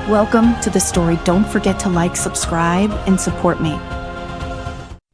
Welcome to the story. Don't forget to like, subscribe, and support me.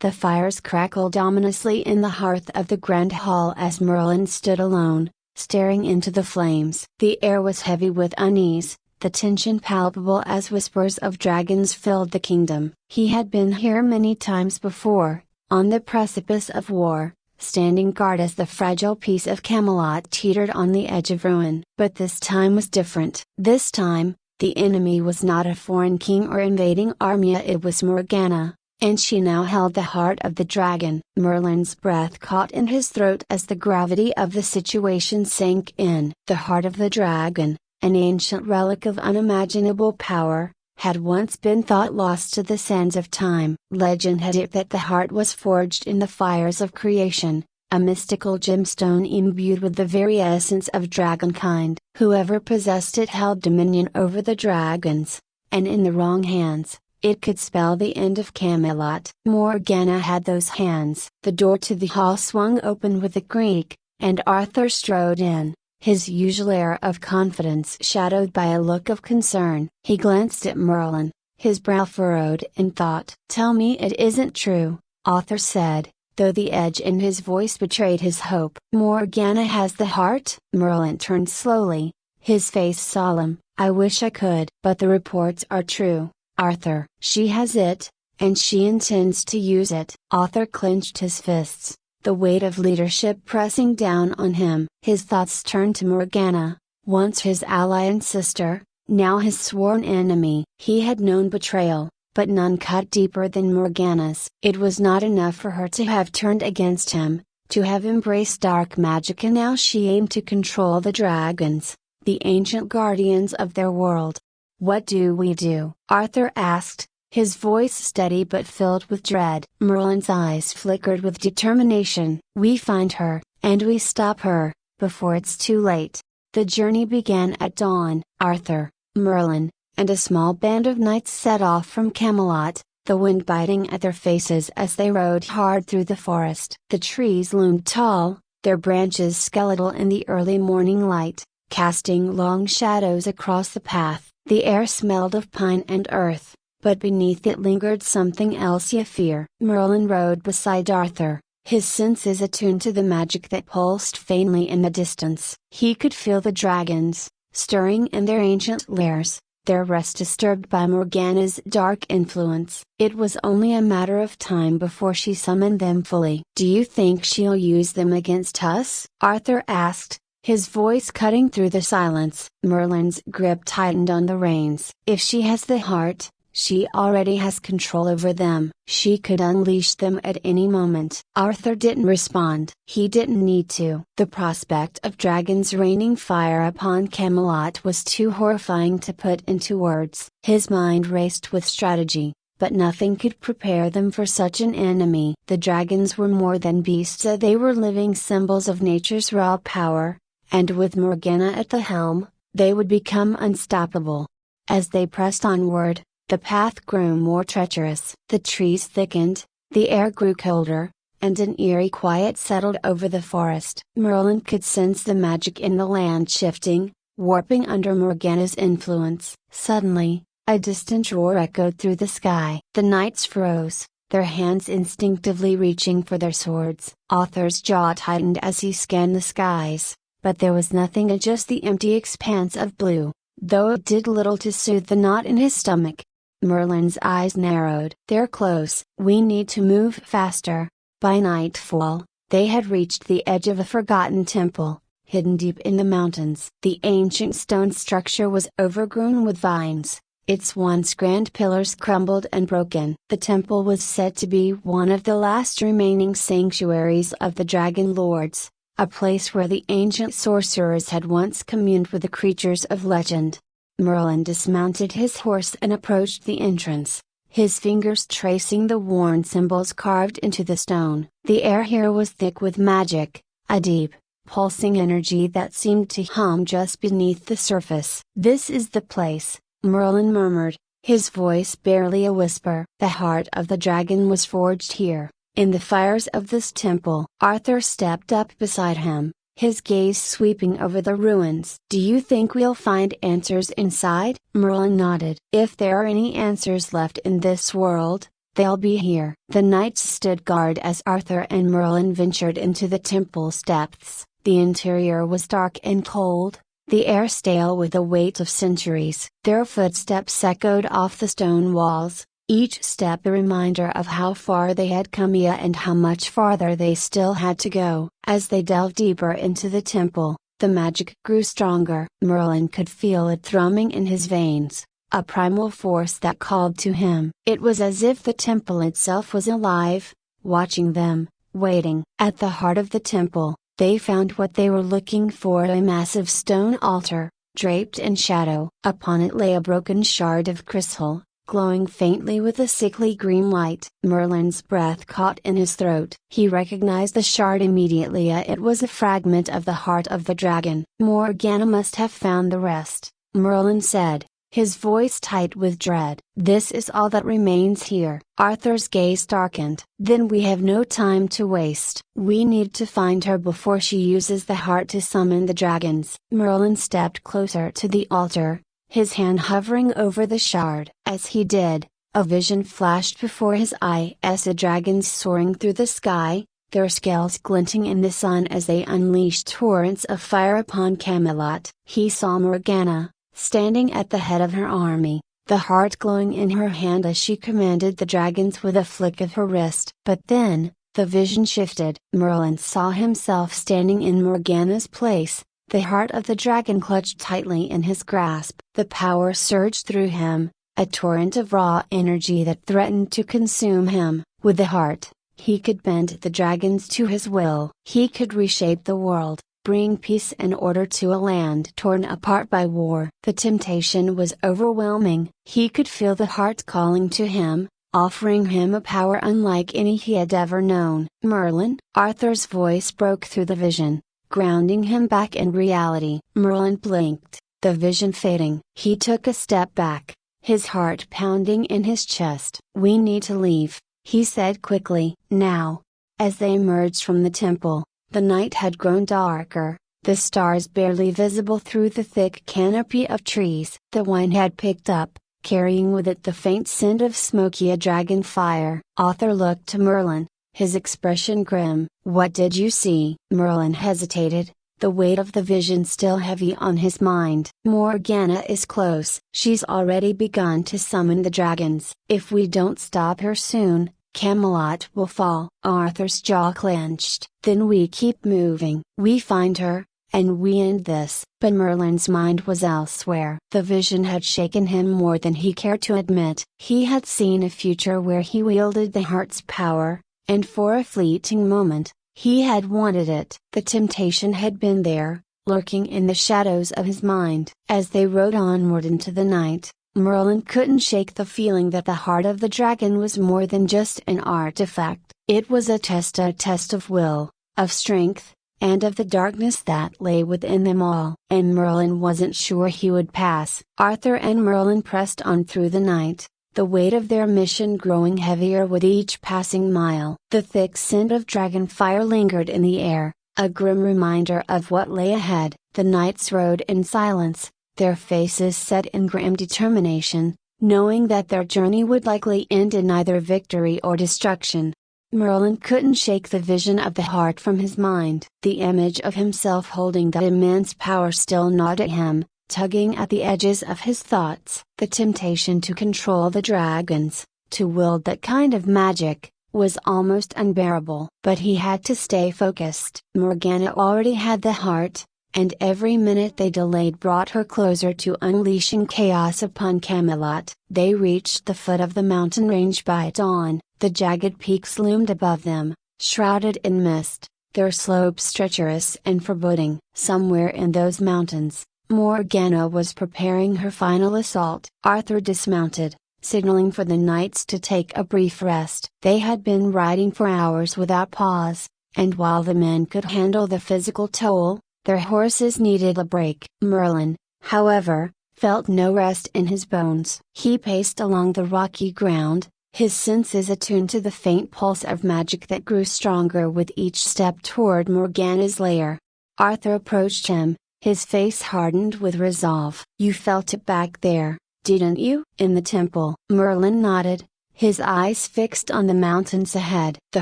The fires crackled ominously in the hearth of the grand hall as Merlin stood alone, staring into the flames. The air was heavy with unease, the tension palpable as whispers of dragons filled the kingdom. He had been here many times before, on the precipice of war, standing guard as the fragile piece of Camelot teetered on the edge of ruin. But this time was different. This time, the enemy was not a foreign king or invading army, it was Morgana, and she now held the heart of the dragon. Merlin's breath caught in his throat as the gravity of the situation sank in. The heart of the dragon, an ancient relic of unimaginable power, had once been thought lost to the sands of time. Legend had it that the heart was forged in the fires of creation, a mystical gemstone imbued with the very essence of dragonkind. Whoever possessed it held dominion over the dragons, and in the wrong hands, it could spell the end of Camelot. Morgana had those hands. The door to the hall swung open with a creak, and Arthur strode in, his usual air of confidence shadowed by a look of concern. He glanced at Merlin, his brow furrowed in thought. "Tell me it isn't true," Arthur said, though the edge in his voice betrayed his hope. "Morgana has the heart?" Merlin turned slowly, his face solemn. "I wish I could. But the reports are true, Arthur. She has it, and she intends to use it." Arthur clenched his fists, the weight of leadership pressing down on him. His thoughts turned to Morgana, once his ally and sister, now his sworn enemy. He had known betrayal, but none cut deeper than Morgana's. It was not enough for her to have turned against him, to have embraced dark magic, and now she aimed to control the dragons, the ancient guardians of their world. "What do we do?" Arthur asked, his voice steady but filled with dread. Merlin's eyes flickered with determination. "We find her, and we stop her, before it's too late." The journey began at dawn. Arthur, Merlin, and a small band of knights set off from Camelot, the wind biting at their faces as they rode hard through the forest. The trees loomed tall, their branches skeletal in the early morning light, casting long shadows across the path. The air smelled of pine and earth, but beneath it lingered something else, a fear. Merlin rode beside Arthur, his senses attuned to the magic that pulsed faintly in the distance. He could feel the dragons, stirring in their ancient lairs, their rest disturbed by Morgana's dark influence. It was only a matter of time before she summoned them fully. "Do you think she'll use them against us?" Arthur asked, his voice cutting through the silence. Merlin's grip tightened on the reins. "If she has the heart, she already has control over them. She could unleash them at any moment." Arthur didn't respond. He didn't need to. The prospect of dragons raining fire upon Camelot was too horrifying to put into words. His mind raced with strategy, but nothing could prepare them for such an enemy. The dragons were more than beasts, they were living symbols of nature's raw power, and with Morgana at the helm, they would become unstoppable. As they pressed onward, the path grew more treacherous. The trees thickened, the air grew colder, and an eerie quiet settled over the forest. Merlin could sense the magic in the land shifting, warping under Morgana's influence. Suddenly, a distant roar echoed through the sky. The knights froze, their hands instinctively reaching for their swords. Arthur's jaw tightened as he scanned the skies, but there was nothing, just the empty expanse of blue, though it did little to soothe the knot in his stomach. Merlin's eyes narrowed. "They're close. We need to move faster." By nightfall, they had reached the edge of a forgotten temple, hidden deep in the mountains. The ancient stone structure was overgrown with vines, its once grand pillars crumbled and broken. The temple was said to be one of the last remaining sanctuaries of the Dragon Lords, a place where the ancient sorcerers had once communed with the creatures of legend. Merlin dismounted his horse and approached the entrance, his fingers tracing the worn symbols carved into the stone. The air here was thick with magic, a deep, pulsing energy that seemed to hum just beneath the surface. "This is the place," Merlin murmured, his voice barely a whisper. "The heart of the dragon was forged here, in the fires of this temple." Arthur stepped up beside him, his gaze sweeping over the ruins. "Do you think we'll find answers inside?" Merlin nodded. "If there are any answers left in this world, they'll be here." The knights stood guard as Arthur and Merlin ventured into the temple's depths. The interior was dark and cold, the air stale with the weight of centuries. Their footsteps echoed off the stone walls, each step a reminder of how far they had come and how much farther they still had to go. As they delved deeper into the temple, the magic grew stronger. Merlin could feel it thrumming in his veins, a primal force that called to him. It was as if the temple itself was alive, watching them, waiting. At the heart of the temple, they found what they were looking for: a massive stone altar, draped in shadow. Upon it lay a broken shard of crystal, glowing faintly with a sickly green light. Merlin's breath caught in his throat. He recognized the shard immediately. It was a fragment of the heart of the dragon. "Morgana must have found the rest," Merlin said, his voice tight with dread. "This is all that remains here." Arthur's gaze darkened. "Then we have no time to waste. We need to find her before she uses the heart to summon the dragons." Merlin stepped closer to the altar, his hand hovering over the shard. As he did, a vision flashed before his eyes: the dragons soaring through the sky, their scales glinting in the sun as they unleashed torrents of fire upon Camelot. He saw Morgana, standing at the head of her army, the heart glowing in her hand as she commanded the dragons with a flick of her wrist. But then, the vision shifted. Merlin saw himself standing in Morgana's place, the heart of the dragon clutched tightly in his grasp. The power surged through him, a torrent of raw energy that threatened to consume him. With the heart, he could bend the dragons to his will. He could reshape the world, bring peace and order to a land torn apart by war. The temptation was overwhelming. He could feel the heart calling to him, offering him a power unlike any he had ever known. "Merlin?" Arthur's voice broke through the vision, grounding him back in reality. Merlin blinked, the vision fading. He took a step back, his heart pounding in his chest. "We need to leave," he said quickly. Now, as they emerged from the temple, the night had grown darker, the stars barely visible through the thick canopy of trees. The wind had picked up, carrying with it the faint scent of smoky dragon fire. Arthur looked to Merlin, his expression grim. "What did you see?" Merlin hesitated, the weight of the vision still heavy on his mind. "Morgana is close. She's already begun to summon the dragons. If we don't stop her soon, Camelot will fall." Arthur's jaw clenched. "Then we keep moving. We find her, and we end this." But Merlin's mind was elsewhere. The vision had shaken him more than he cared to admit. He had seen a future where he wielded the heart's power, and for a fleeting moment, he had wanted it. The temptation had been there, lurking in the shadows of his mind. As they rode onward into the night, Merlin couldn't shake the feeling that the heart of the dragon was more than just an artifact. It was a test of will, of strength, and of the darkness that lay within them all. And Merlin wasn't sure he would pass. Arthur and Merlin pressed on through the night, the weight of their mission growing heavier with each passing mile. The thick scent of dragon fire lingered in the air, a grim reminder of what lay ahead. The knights rode in silence, their faces set in grim determination, knowing that their journey would likely end in either victory or destruction. Merlin couldn't shake the vision of the heart from his mind. The image of himself holding that immense power still gnawed at him, tugging at the edges of his thoughts. The temptation to control the dragons, to wield that kind of magic, was almost unbearable. But he had to stay focused. Morgana already had the heart, and every minute they delayed brought her closer to unleashing chaos upon Camelot. They reached the foot of the mountain range by dawn. The jagged peaks loomed above them, shrouded in mist, their slopes treacherous and forbidding. Somewhere in those mountains, Morgana was preparing her final assault. Arthur dismounted, signaling for the knights to take a brief rest. They had been riding for hours without pause, and while the men could handle the physical toll, their horses needed a break. Merlin, however, felt no rest in his bones. He paced along the rocky ground, his senses attuned to the faint pulse of magic that grew stronger with each step toward Morgana's lair. Arthur approached him, his face hardened with resolve. "You felt it back there, didn't you?" "In the temple." Merlin nodded, his eyes fixed on the mountains ahead. "The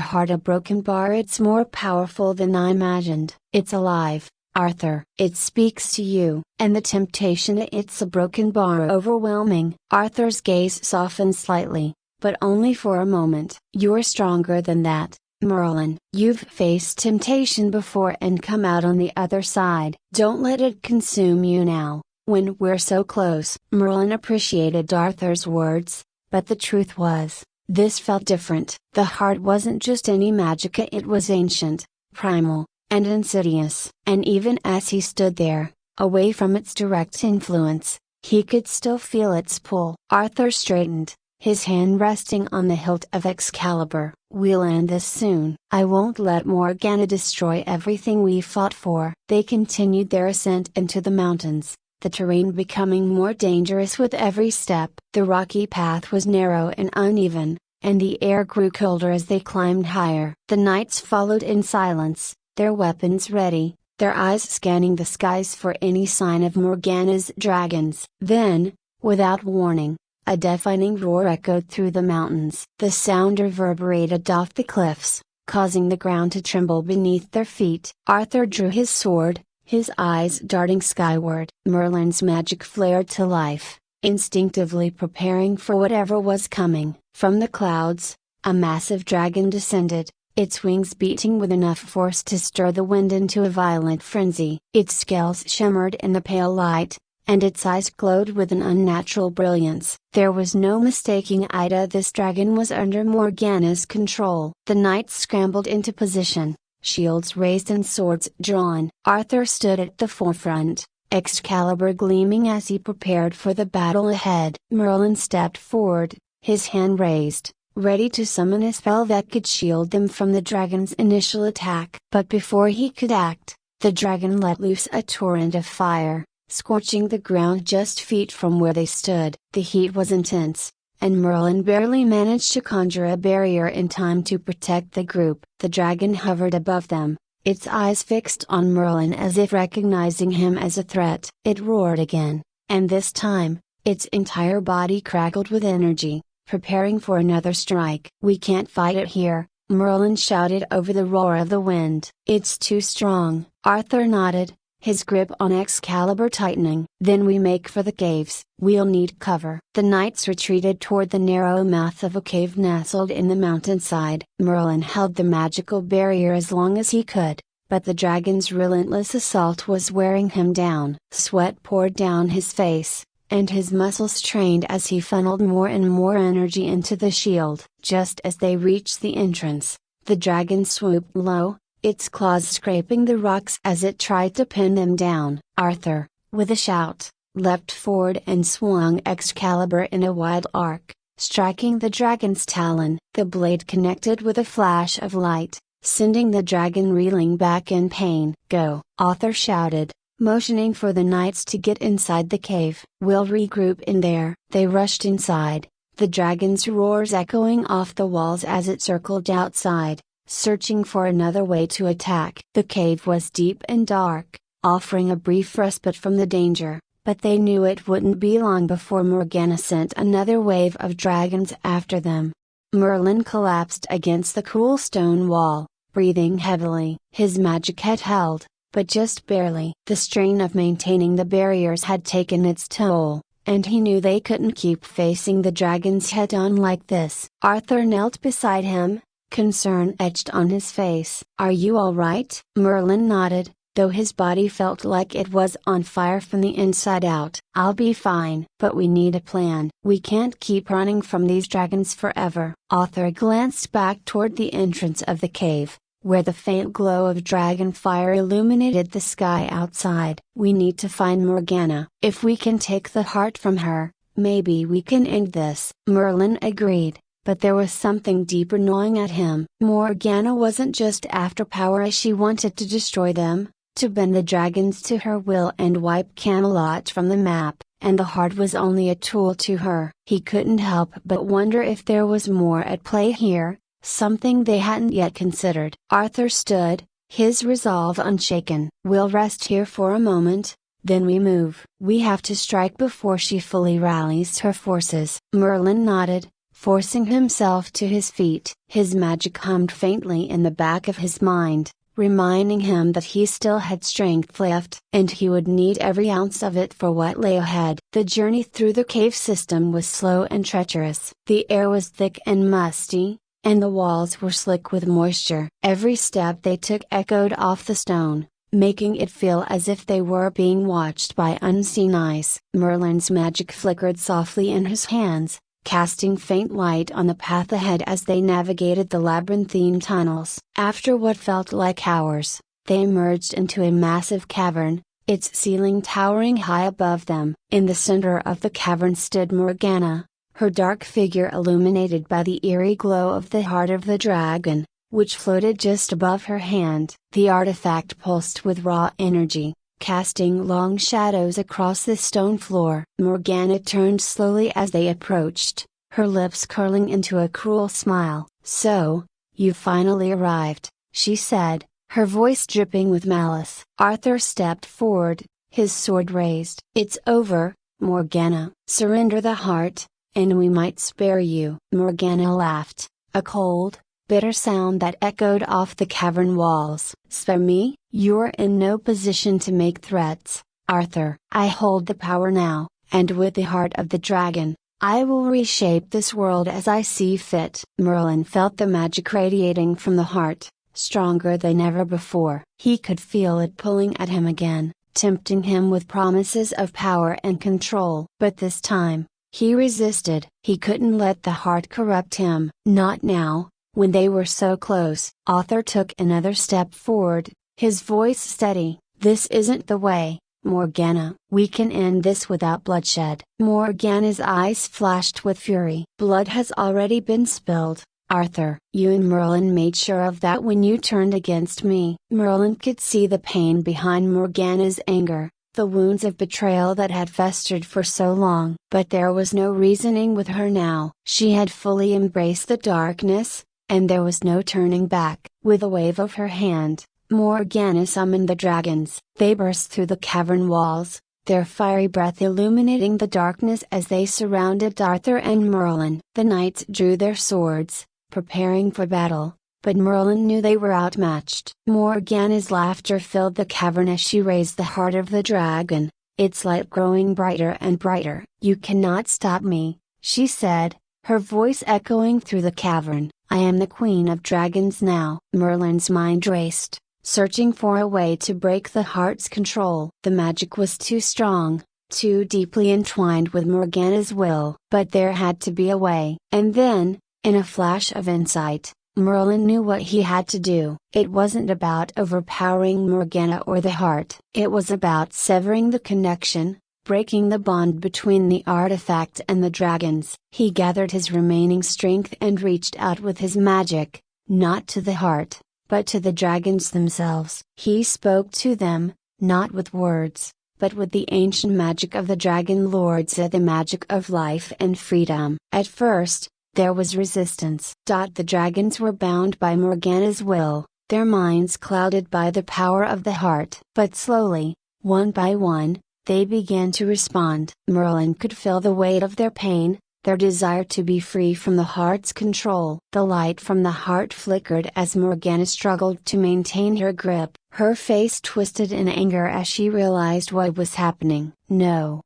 heart a broken bar, it's more powerful than I imagined." "It's alive, Arthur. It speaks to you." "And the temptation it's a broken bar overwhelming." Arthur's gaze softened slightly, but only for a moment. "You're stronger than that, Merlin. You've faced temptation before and come out on the other side. Don't let it consume you now, when we're so close." Merlin appreciated Arthur's words, but the truth was, this felt different. The heart wasn't just any magica, it was ancient, primal, and insidious. And even as he stood there, away from its direct influence, he could still feel its pull. Arthur straightened, his hand resting on the hilt of Excalibur. "We'll end this soon. I won't let Morgana destroy everything we fought for." They continued their ascent into the mountains, the terrain becoming more dangerous with every step. The rocky path was narrow and uneven, and the air grew colder as they climbed higher. The knights followed in silence, their weapons ready, their eyes scanning the skies for any sign of Morgana's dragons. Then, without warning, a deafening roar echoed through the mountains. The sound reverberated off the cliffs, causing the ground to tremble beneath their feet. Arthur drew his sword, his eyes darting skyward. Merlin's magic flared to life, instinctively preparing for whatever was coming. From the clouds, a massive dragon descended, its wings beating with enough force to stir the wind into a violent frenzy. Its scales shimmered in the pale light, and its eyes glowed with an unnatural brilliance. There was no mistaking it, this dragon was under Morgana's control. The knights scrambled into position, shields raised and swords drawn. Arthur stood at the forefront, Excalibur gleaming as he prepared for the battle ahead. Merlin stepped forward, his hand raised, ready to summon a spell that could shield them from the dragon's initial attack. But before he could act, the dragon let loose a torrent of fire, scorching the ground just feet from where they stood. The heat was intense, and Merlin barely managed to conjure a barrier in time to protect the group. The dragon hovered above them, its eyes fixed on Merlin as if recognizing him as a threat. It roared again, and this time, its entire body crackled with energy, preparing for another strike. "We can't fight it here," Merlin shouted over the roar of the wind. "It's too strong." Arthur nodded, his grip on Excalibur tightening. "Then we make for the caves. We'll need cover." The knights retreated toward the narrow mouth of a cave nestled in the mountainside. Merlin held the magical barrier as long as he could, but the dragon's relentless assault was wearing him down. Sweat poured down his face, and his muscles strained as he funneled more and more energy into the shield. Just as they reached the entrance, the dragon swooped low, its claws scraping the rocks as it tried to pin them down. Arthur, with a shout, leapt forward and swung Excalibur in a wild arc, striking the dragon's talon. The blade connected with a flash of light, sending the dragon reeling back in pain. "Go!" Arthur shouted, motioning for the knights to get inside the cave. "We'll regroup in there." They rushed inside, the dragon's roars echoing off the walls as it circled outside, searching for another way to attack. The cave was deep and dark, offering a brief respite from the danger, but they knew it wouldn't be long before Morgana sent another wave of dragons after them. Merlin collapsed against the cool stone wall, breathing heavily. His magic had held, but just barely. The strain of maintaining the barriers had taken its toll, and he knew they couldn't keep facing the dragons head on like this. Arthur knelt beside him, concern etched on his face. "Are you all right?" Merlin nodded, though his body felt like it was on fire from the inside out. "I'll be fine. But we need a plan. We can't keep running from these dragons forever." Arthur glanced back toward the entrance of the cave, where the faint glow of dragon fire illuminated the sky outside. "We need to find Morgana. If we can take the heart from her, maybe we can end this." Merlin agreed, but there was something deeper gnawing at him. Morgana wasn't just after power, she wanted to destroy them, to bend the dragons to her will and wipe Camelot from the map, and the heart was only a tool to her. He couldn't help but wonder if there was more at play here, something they hadn't yet considered. Arthur stood, his resolve unshaken. "We'll rest here for a moment, then we move. We have to strike before she fully rallies her forces." Merlin nodded, forcing himself to his feet. His magic hummed faintly in the back of his mind, reminding him that he still had strength left, and he would need every ounce of it for what lay ahead. The journey through the cave system was slow and treacherous. The air was thick and musty, and the walls were slick with moisture. Every step they took echoed off the stone, making it feel as if they were being watched by unseen eyes. Merlin's magic flickered softly in his hands, casting faint light on the path ahead as they navigated the labyrinthine tunnels. After what felt like hours, they emerged into a massive cavern, its ceiling towering high above them. In the center of the cavern stood Morgana, her dark figure illuminated by the eerie glow of the heart of the dragon, which floated just above her hand. The artifact pulsed with raw energy, casting long shadows across the stone floor. Morgana turned slowly as they approached, her lips curling into a cruel smile. "So, you finally arrived," she said, her voice dripping with malice. Arthur stepped forward, his sword raised. "It's over, Morgana. Surrender the heart, and we might spare you." Morgana laughed, a cold, bitter sound that echoed off the cavern walls. "Spare me? You're in no position to make threats, Arthur. I hold the power now, and with the heart of the dragon, I will reshape this world as I see fit." Merlin felt the magic radiating from the heart, stronger than ever before. He could feel it pulling at him again, tempting him with promises of power and control. But this time, he resisted. He couldn't let the heart corrupt him. Not now, when they were so close. Arthur took another step forward, his voice steady. "This isn't the way, Morgana. We can end this without bloodshed." Morgana's eyes flashed with fury. "Blood has already been spilled, Arthur. You and Merlin made sure of that when you turned against me." Merlin could see the pain behind Morgana's anger, the wounds of betrayal that had festered for so long. But there was no reasoning with her now. She had fully embraced the darkness, and there was no turning back. With a wave of her hand, Morgana summoned the dragons. They burst through the cavern walls, their fiery breath illuminating the darkness as they surrounded Arthur and Merlin. The knights drew their swords, preparing for battle, but Merlin knew they were outmatched. Morgana's laughter filled the cavern as she raised the heart of the dragon, its light growing brighter and brighter. "You cannot stop me," she said, her voice echoing through the cavern. "I am the queen of dragons now." Merlin's mind raced, searching for a way to break the heart's control. The magic was too strong, too deeply entwined with Morgana's will. But there had to be a way. And then, in a flash of insight, Merlin knew what he had to do. It wasn't about overpowering Morgana or the heart. It was about severing the connection, breaking the bond between the artifact and the dragons. He gathered his remaining strength and reached out with his magic, not to the heart, but to the dragons themselves. He spoke to them, not with words, but with the ancient magic of the dragon lords, the magic of life and freedom. At first, there was resistance. The dragons were bound by Morgana's will, their minds clouded by the power of the heart. But slowly, one by one, they began to respond. Merlin could feel the weight of their pain, their desire to be free from the heart's control. The light from the heart flickered as Morgana struggled to maintain her grip. Her face twisted in anger as she realized what was happening. "No!"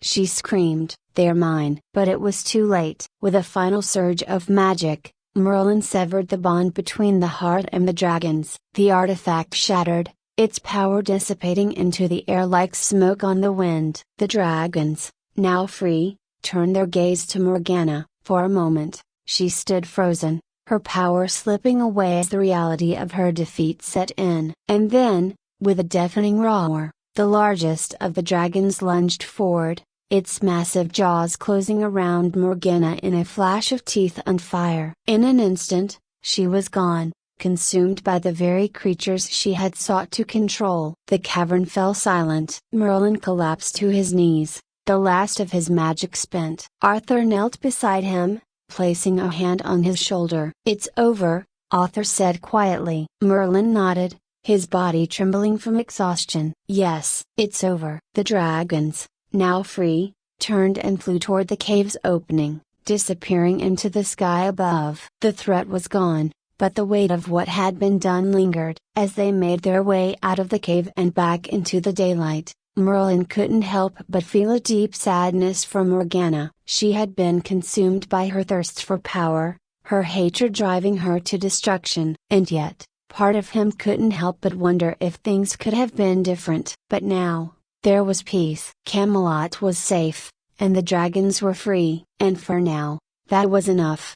she screamed, "They're mine." But it was too late. With a final surge of magic, Merlin severed the bond between the heart and the dragons. The artifact shattered, its power dissipating into the air like smoke on the wind. The dragons, now free, turned their gaze to Morgana. For a moment, she stood frozen, her power slipping away as the reality of her defeat set in. And then, with a deafening roar, the largest of the dragons lunged forward, its massive jaws closing around Morgana in a flash of teeth and fire. In an instant, she was gone, consumed by the very creatures she had sought to control. The cavern fell silent. Merlin collapsed to his knees, the last of his magic spent. Arthur knelt beside him, placing a hand on his shoulder. "It's over," Arthur said quietly. Merlin nodded, his body trembling from exhaustion. Yes, it's over. The dragons, now free, turned and flew toward the cave's opening, disappearing into the sky above. The threat was gone, but the weight of what had been done lingered. As they made their way out of the cave and back into the daylight, Merlin couldn't help but feel a deep sadness for Morgana. She had been consumed by her thirst for power, her hatred driving her to destruction. And yet, part of him couldn't help but wonder if things could have been different. But now, there was peace. Camelot was safe, and the dragons were free. And for now, that was enough.